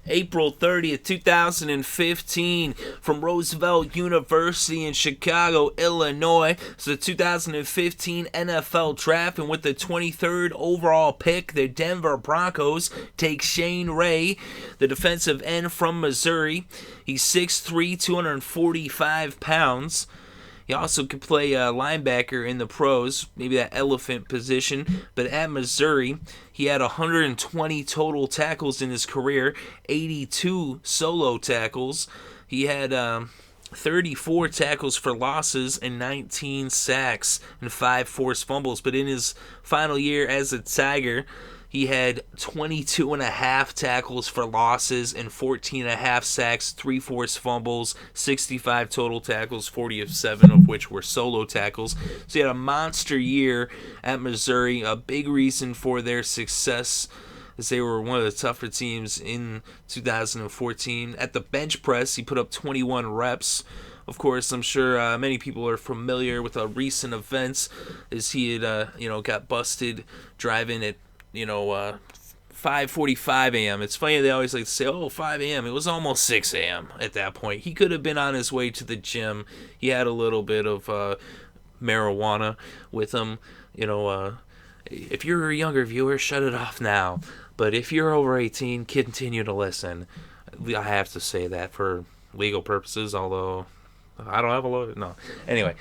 April 30th, 2015, from Roosevelt University in Chicago, Illinois. It's the 2015 NFL Draft, and with the 23rd overall pick, the Denver Broncos take Shane Ray, the defensive end from Missouri. He's 6'3", 245 pounds. He also could play linebacker in the pros, maybe that elephant position. But at Missouri, he had 120 total tackles in his career, 82 solo tackles. He had 34 tackles for losses and 19 sacks and 5 forced fumbles. But in his final year as a Tiger, he had 22 and a half tackles for losses and 14 and a half sacks, 3 forced fumbles, 65 total tackles, 47 of which were solo tackles. So he had a monster year at Missouri. A big reason for their success as they were one of the tougher teams in 2014. At the bench press, he put up 21 reps. Of course, I'm sure many people are familiar with a recent events as he had, got busted driving at 5:45 a.m. It's funny they always like to say, 5 a.m. It was almost 6 a.m. at that point. He could have been on his way to the gym. He had a little bit of marijuana with him. If you're a younger viewer, shut it off now. But if you're over 18, continue to listen. I have to say that for legal purposes, although I don't have a lawyer. No. Anyway,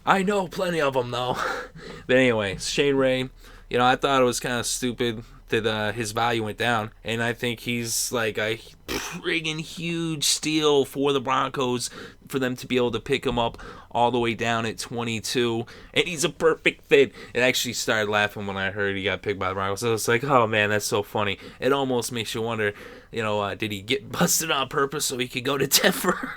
I know plenty of them, though. But anyway, Shane Ray. I thought it was kind of stupid that his value went down, and I think he's like a friggin' huge steal for the Broncos for them to be able to pick him up all the way down at 22, and he's a perfect fit. It actually started laughing when I heard he got picked by the Broncos. I was like, oh man, that's so funny. It almost makes you wonder, did he get busted on purpose so he could go to Denver?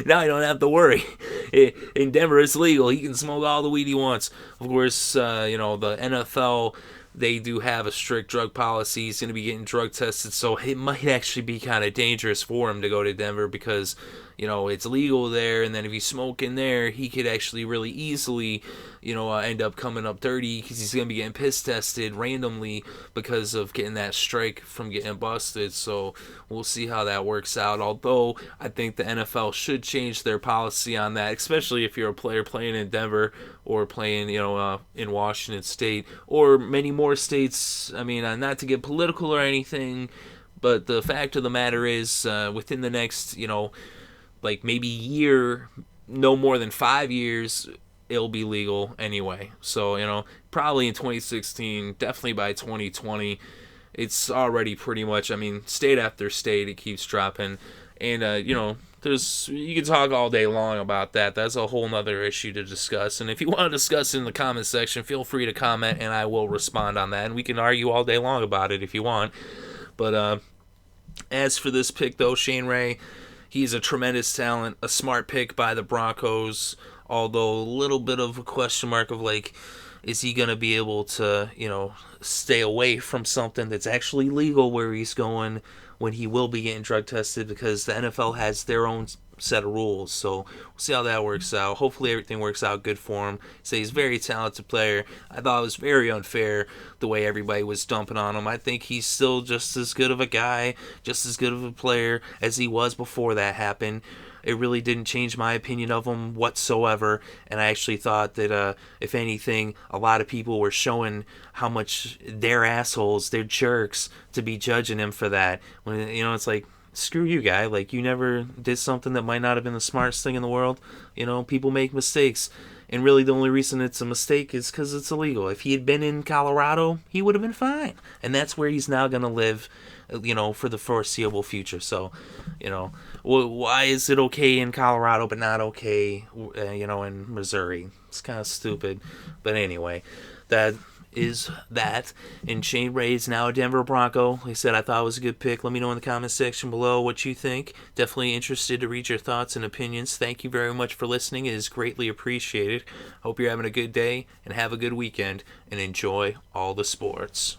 Now I don't have to worry. In Denver, it's legal. He can smoke all the weed he wants. Of course, the NFL, they do have a strict drug policy. He's going to be getting drug tested, so it might actually be kind of dangerous for him to go to Denver because, it's legal there, and then if he's smoking there, he could actually really easily, end up coming up dirty because he's going to be getting piss tested randomly because of getting that strike from getting busted. So we'll see how that works out. Although I think the NFL should change their policy on that, especially if you're a player playing in Denver or playing, in Washington State or many more states. I mean, not to get political or anything, but the fact of the matter is, within the next, maybe year, no more than 5 years, it'll be legal anyway. So, probably in 2016, definitely by 2020, it's already pretty much, state after state, it keeps dropping. And, you can talk all day long about that. That's a whole nother issue to discuss. And if you want to discuss it in the comment section, feel free to comment and I will respond on that. And we can argue all day long about it if you want. But as for this pick, though, Shane Ray, he's a tremendous talent, a smart pick by the Broncos, although a little bit of a question mark of, is he going to be able to, stay away from something that's actually legal where he's going when he will be getting drug tested, because the NFL has their own set of rules. So we'll see how that works out. Hopefully everything works out good for him. So he's a very talented player. I thought it was very unfair the way everybody was dumping on him. I think he's still just as good of a guy, just as good of a player as he was before that happened. It really didn't change my opinion of him whatsoever, and I actually thought that, if anything, a lot of people were showing how much they're assholes, they're jerks, to be judging him for that. When, it's like, screw you, guy. You never did something that might not have been the smartest thing in the world. People make mistakes, and really the only reason it's a mistake is because it's illegal. If he had been in Colorado, he would have been fine, and that's where he's now going to live, for the foreseeable future. So, why is it okay in Colorado but not okay, in Missouri? It's kind of stupid. But anyway, that is that. And Shane Ray is now a Denver Bronco. Like I said, I thought it was a good pick. Let me know in the comment section below what you think. Definitely interested to read your thoughts and opinions. Thank you very much for listening. It is greatly appreciated. Hope you're having a good day and have a good weekend and enjoy all the sports.